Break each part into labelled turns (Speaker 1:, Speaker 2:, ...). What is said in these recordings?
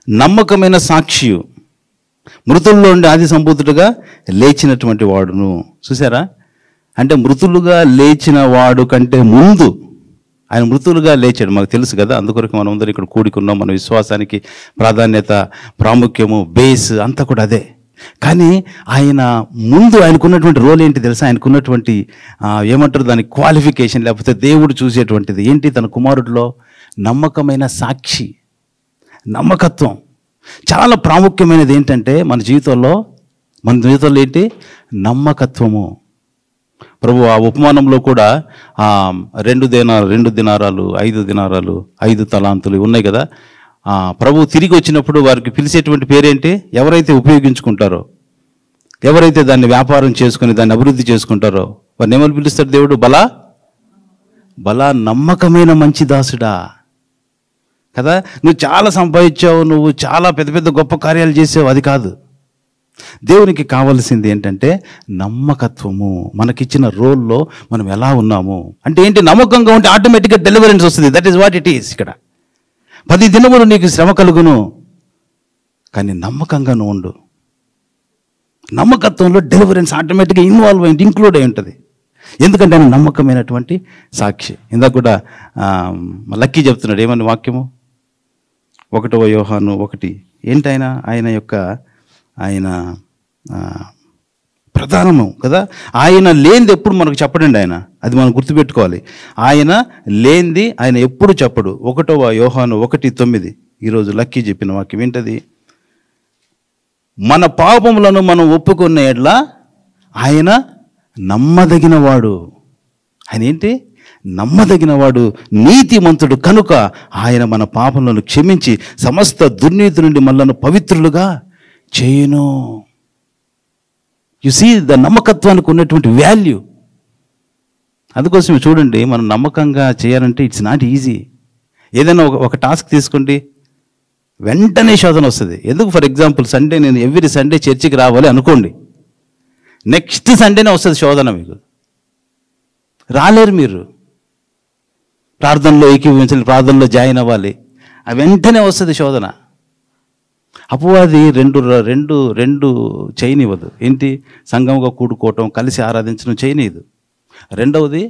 Speaker 1: నమ్మకమైన సాక్షియు, మృతుల్లో ఉండి ఆది సంభూతుడుగా లేచినటువంటి వాడును. చూసారా? అంటే మృతులుగా లేచిన వాడు కంటే ముందు ఆయన మృతులుగా లేచాడు, మనకు తెలుసు కదా. అందుకొరకు మనం అందరం ఇక్కడ కూడుకున్నాం. మన విశ్వాసానికి ప్రాధాన్యత, ప్రాముఖ్యము, బేస్ అంతా కూడా అదే. కానీ ఆయన ముందు ఆయనకున్నటువంటి రోల్ ఏంటి తెలుసా? ఆయనకున్నటువంటి ఏమంటారు దాని క్వాలిఫికేషన్, లేకపోతే దేవుడు చూసేటువంటిది ఏంటి? తన కుమారుడిలో నమ్మకమైన సాక్షి, నమ్మకత్వం చాలా ప్రాముఖ్యమైనది. ఏంటంటే మన జీవితంలో ఏంటి? నమ్మకత్వము. ప్రభు ఆ ఉపమానంలో కూడా 2 దినారాలు 5 దినారాలు 5 తలాంతులు ఉన్నాయి కదా. ప్రభు తిరిగి వచ్చినప్పుడు వారికి పిలిచేటువంటి పేరేంటి? ఎవరైతే ఉపయోగించుకుంటారో, ఎవరైతే దాన్ని వ్యాపారం చేసుకుని దాన్ని అభివృద్ధి చేసుకుంటారో వారిని ఏమని పిలుస్తాడు దేవుడు? బలా నమ్మకమైన మంచి దాసుడా కదా. నువ్వు చాలా సంపాదించావు, నువ్వు చాలా పెద్ద పెద్ద గొప్ప కార్యాలు చేసావు, అది కాదు. దేవునికి కావాల్సింది ఏంటంటే నమ్మకత్వము. మనకిచ్చిన రోల్లో మనం ఎలా ఉన్నాము అంటే ఏంటి? నమ్మకంగా ఉంటే ఆటోమేటిక్గా డెలివరెన్స్ వస్తుంది. That is what it is. ఇక్కడ 10 దినములు నీకు శ్రమ కలుగును, కానీ నమ్మకంగా నువ్వు ఉండు. నమ్మకత్వంలో డెలివరెన్స్ ఆటోమేటిక్గా ఇంక్లూడ్ అయి ఉంటుంది. ఎందుకంటే ఆయన నమ్మకమైనటువంటి సాక్షి. ఇందాక కూడా లక్కీ చెప్తున్నాడు ఏమని వాక్యము? 1 యోహాను 1. ఏంటి ఆయన ప్రధానము కదా. ఆయన లేనిది ఎప్పుడు మనకు చెప్పడండి. అది మనం గుర్తుపెట్టుకోవాలి. ఆయన లేనిది ఆయన ఎప్పుడు చెప్పడు. 1 యోహాను 1:9 ఈరోజు లక్కీ చెప్పిన వాక్యం ఏంటది? మన పాపములను మనం ఒప్పుకున్న ఎడ్ల ఆయన నమ్మదగినవాడు. ఆయన ఏంటి? నమ్మదగినవాడు, నీతిమంతుడు కనుక ఆయన మన పాపములను క్షమించి సమస్త దుర్నీతి నుండి మనలను పవిత్రులుగా చేయును. యు సీ ద నమ్మకత్వానికి ఉన్నటువంటి వాల్యూ. అందుకోసమే చూడండి, మనం నమ్మకంగా చేయాలంటే ఇట్స్ నాట్ ఈజీ. ఏదైనా ఒక టాస్క్ తీసుకోండి, వెంటనే శోధన వస్తుంది. ఎందుకు? ఫర్ ఎగ్జాంపుల్ సండే, నేను ఎవ్రీ సండే చర్చికి రావాలి అనుకోండి, నెక్స్ట్ సండేనే వస్తుంది శోధన. మీకు రాలేరు. మీరు ప్రార్థనలో ఏకీభవించాలి, ప్రార్థనలో జాయిన్ అవ్వాలి, వెంటనే వస్తుంది శోధన. అపవాది రెండు చేయనివ్వదు. ఏంటి? సంఘంగా కూడుకోవటం, కలిసి ఆరాధించడం చేయనివ్వదు. రెండవది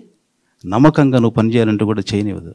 Speaker 1: నమ్మకంగా నువ్వు పనిచేయాలంటే కూడా చేయనివ్వదు.